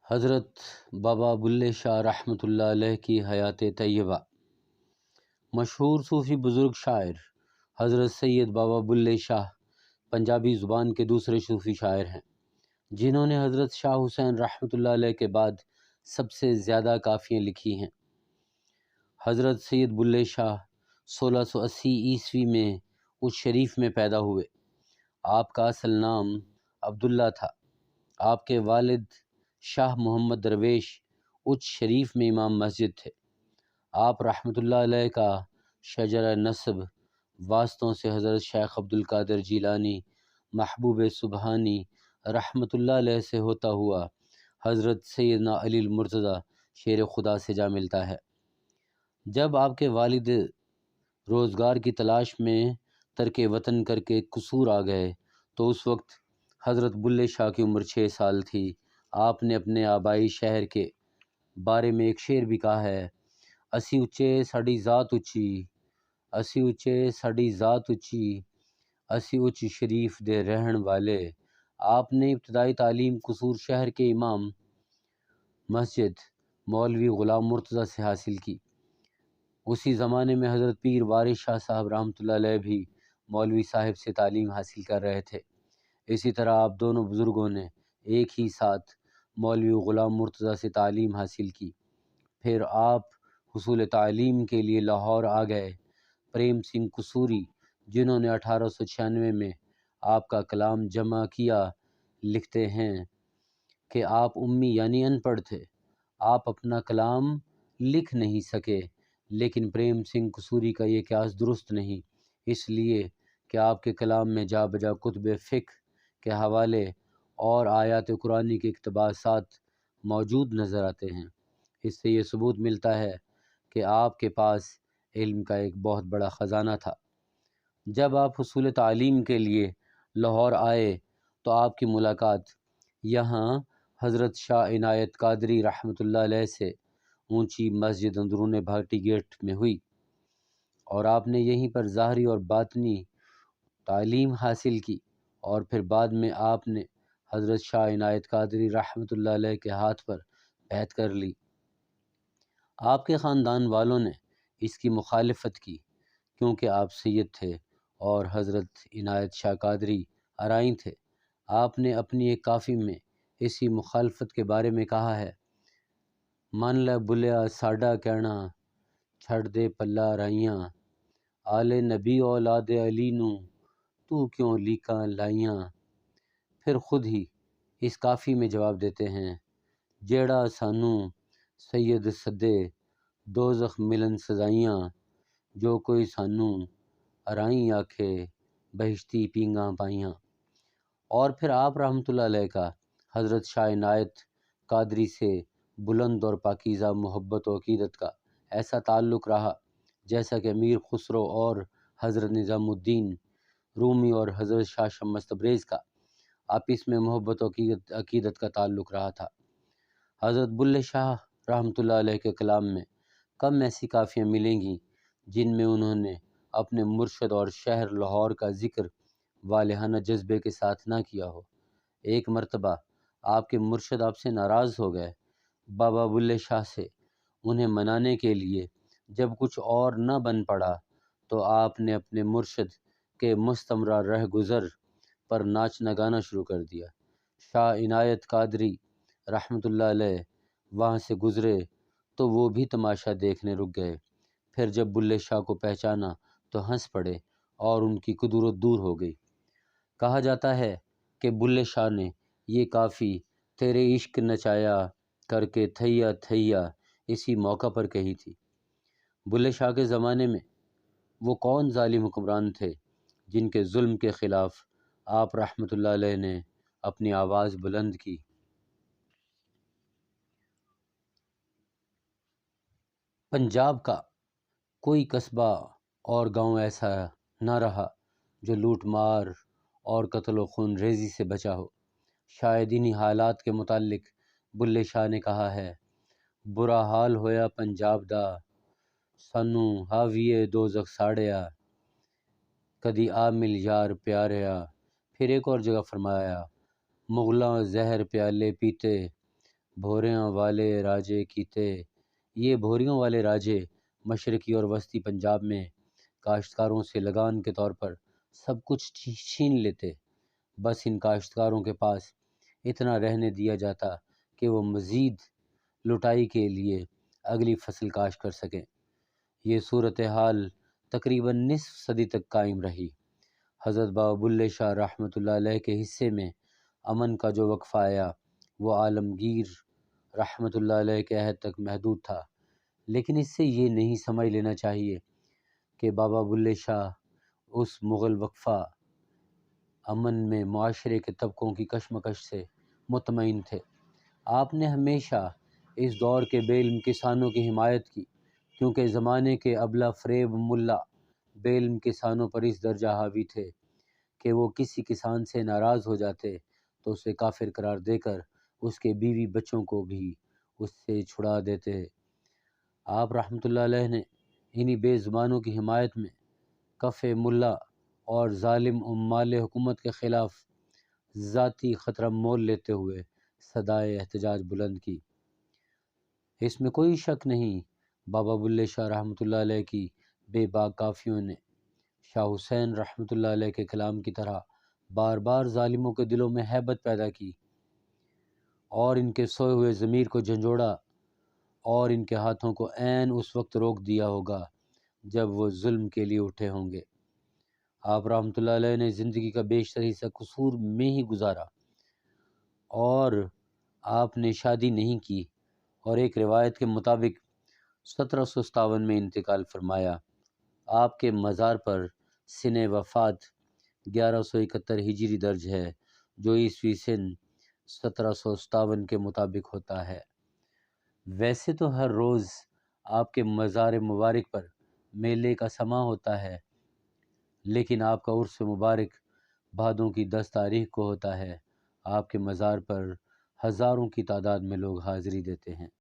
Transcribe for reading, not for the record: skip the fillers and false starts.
حضرت بابا بلے شاہ رحمۃ اللہ علیہ کی حیات طیبہ۔ مشہور صوفی بزرگ شاعر حضرت سید بابا بلے شاہ پنجابی زبان کے دوسرے صوفی شاعر ہیں، جنہوں نے حضرت شاہ حسین رحمۃ اللہ علیہ کے بعد سب سے زیادہ کافیاں لکھی ہیں۔ حضرت سید بلے شاہ 1680 عیسوی میں اس شریف میں پیدا ہوئے۔ آپ کا اصل نام عبداللہ تھا۔ آپ کے والد شاہ محمد درویش اچ شریف میں امام مسجد تھے۔ آپ رحمۃ اللہ علیہ کا شجرہ نسب واسطوں سے حضرت شیخ عبد القادر جیلانی محبوب سبحانی رحمۃ اللہ علیہ سے ہوتا ہوا حضرت سیدنا علی المرتضیٰ شیر خدا سے جا ملتا ہے۔ جب آپ کے والد روزگار کی تلاش میں ترک وطن کر کے قصور آ گئے تو اس وقت حضرت بلے شاہ کی عمر 6 سال تھی۔ آپ نے اپنے آبائی شہر کے بارے میں ایک شعر بھی کہا ہے: اسی اچے ساڈی ذات اچی، اسی اچے ساڈی ذات اچی، اسی اچ شریف دے رہن والے۔ آپ نے ابتدائی تعلیم قصور شہر کے امام مسجد مولوی غلام مرتضیٰ سے حاصل کی۔ اسی زمانے میں حضرت پیر وارث شاہ صاحب رحمۃ اللہ علیہ بھی مولوی صاحب سے تعلیم حاصل کر رہے تھے۔ اسی طرح آپ دونوں بزرگوں نے ایک ہی ساتھ مولوی غلام مرتضیٰ سے تعلیم حاصل کی۔ پھر آپ حصول تعلیم کے لیے لاہور آ گئے۔ پریم سنگھ قصوری، جنہوں نے 1896 میں آپ کا کلام جمع کیا، لکھتے ہیں کہ آپ امی یعنی ان پڑھ تھے۔ آپ اپنا کلام لکھ نہیں سکے، لیکن پریم سنگھ قصوری کا یہ قیاس درست نہیں، اس لیے کہ آپ کے کلام میں جا بجا کتب فقہ کے حوالے اور آیات قرآنی کے اقتباسات موجود نظر آتے ہیں۔ اس سے یہ ثبوت ملتا ہے کہ آپ کے پاس علم کا ایک بہت بڑا خزانہ تھا۔ جب آپ حصول تعلیم کے لیے لاہور آئے تو آپ کی ملاقات یہاں حضرت شاہ عنایت قادری رحمۃ اللہ علیہ سے اونچی مسجد اندرون بھاٹی گیٹ میں ہوئی، اور آپ نے یہیں پر ظاہری اور باطنی تعلیم حاصل کی، اور پھر بعد میں آپ نے حضرت شاہ عنایت قادری رحمۃ اللہ علیہ کے ہاتھ پر بیعت کر لی۔ آپ کے خاندان والوں نے اس کی مخالفت کی کیونکہ آپ سید تھے اور حضرت عنایت شاہ قادری ارائیں تھے۔ آپ نے اپنی ایک کافی میں اسی مخالفت کے بارے میں کہا ہے: من لے بلیا ساڈا کہنا، چھڑ دے پلہ رائیاں، آل نبی اولاد علی نوں تو کیوں لیکاں لائیاں۔ پھر خود ہی اس کافی میں جواب دیتے ہیں: جیڑا سانوں سید سدے، دوزخ ملن سزائیاں، جو کوئی سانوں ارائیں آکھے، بہشتی پینگاں پائیاں۔ اور پھر آپ رحمۃ اللہ علیہ کا حضرت شاہ عنایت قادری سے بلند اور پاکیزہ محبت و عقیدت کا ایسا تعلق رہا جیسا کہ امیر خسرو اور حضرت نظام الدین رومی اور حضرت شاہ شمس تبریز کا آپس میں محبت و عقیدت کا تعلق رہا تھا۔ حضرت بلے شاہ رحمۃ اللہ علیہ کے کلام میں کم ایسی کافیاں ملیں گی جن میں انہوں نے اپنے مرشد اور شہر لاہور کا ذکر والہانہ جذبے کے ساتھ نہ کیا ہو۔ ایک مرتبہ آپ کے مرشد آپ سے ناراض ہو گئے۔ بابا بلے شاہ سے انہیں منانے کے لیے جب کچھ اور نہ بن پڑا تو آپ نے اپنے مرشد کے مستمرہ رہ گزر پر ناچنا گانا شروع کر دیا۔ شاہ عنایت قادری رحمۃ اللہ علیہ وہاں سے گزرے تو وہ بھی تماشا دیکھنے رک گئے۔ پھر جب بلے شاہ کو پہچانا تو ہنس پڑے اور ان کی کدورت دور ہو گئی۔ کہا جاتا ہے کہ بلے شاہ نے یہ کافی تیرے عشق نچایا کر کے تھیا تھیا اسی موقع پر کہی تھی۔ بلے شاہ کے زمانے میں وہ کون ظالم حکمران تھے جن کے ظلم کے خلاف آپ رحمۃ اللہ علیہ نے اپنی آواز بلند کی۔ پنجاب کا کوئی قصبہ اور گاؤں ایسا نہ رہا جو لوٹ مار اور قتل و خون ریزی سے بچا ہو۔ شاید انہی حالات کے متعلق بلے شاہ نے کہا ہے: برا حال ہویا پنجاب دا، سانوں حاویے دوزخ ساڑیا، کدی آ مل یار پیاریا۔ پھر ایک اور جگہ فرمایا: مغلاں زہر پیالے پیتے، بھوریاں والے راجے کیتے، یہ بھوریوں والے راجے مشرقی اور وسطی پنجاب میں کاشتکاروں سے لگان کے طور پر سب کچھ چھین لیتے، بس ان کاشتکاروں کے پاس اتنا رہنے دیا جاتا کہ وہ مزید لٹائی کے لیے اگلی فصل کاشت کر سکیں۔ یہ صورتحال تقریباً نصف صدی تک قائم رہی۔ حضرت بابا بلے شاہ رحمۃ اللہ علیہ کے حصے میں امن کا جو وقفہ آیا وہ عالمگیر رحمۃ اللہ علیہ کے عہد تک محدود تھا، لیکن اس سے یہ نہیں سمجھ لینا چاہیے کہ بابا بلے شاہ اس مغل وقفہ امن میں معاشرے کے طبقوں کی کشمکش سے مطمئن تھے۔ آپ نے ہمیشہ اس دور کے بے علم کسانوں کی حمایت کی، کیونکہ زمانے کے ابلہ فریب ملا بے علم کسانوں پر اس درجہ حاوی تھے کہ وہ کسی کسان سے ناراض ہو جاتے تو اسے کافر قرار دے کر اس کے بیوی بچوں کو بھی اس سے چھڑا دیتے۔ آپ رحمۃ اللہ علیہ نے انہی بے زبانوں کی حمایت میں کف ملا اور ظالم عمال حکومت کے خلاف ذاتی خطرہ مول لیتے ہوئے صدائے احتجاج بلند کی۔ اس میں کوئی شک نہیں، بابا بلے شاہ رحمۃ اللہ علیہ کی بے باک کافیوں نے شاہ حسین رحمۃ اللہ علیہ کے کلام کی طرح بار بار ظالموں کے دلوں میں ہیبت پیدا کی اور ان کے سوئے ہوئے ضمیر کو جھنجھوڑا، اور ان کے ہاتھوں کو عین اس وقت روک دیا ہوگا جب وہ ظلم کے لیے اٹھے ہوں گے۔ آپ رحمۃ اللہ علیہ نے زندگی کا بیشتر حصہ قصور میں ہی گزارا، اور آپ نے شادی نہیں کی اور ایک روایت کے مطابق 1757 میں انتقال فرمایا۔ آپ کے مزار پر سنِ وفات 1171 ہجری درج ہے، جو عیسوی سن 1757 کے مطابق ہوتا ہے۔ ویسے تو ہر روز آپ کے مزار مبارک پر میلے کا سماں ہوتا ہے، لیکن آپ کا عرس مبارک بھادوں کی 10 تاریخ کو ہوتا ہے۔ آپ کے مزار پر ہزاروں کی تعداد میں لوگ حاضری دیتے ہیں۔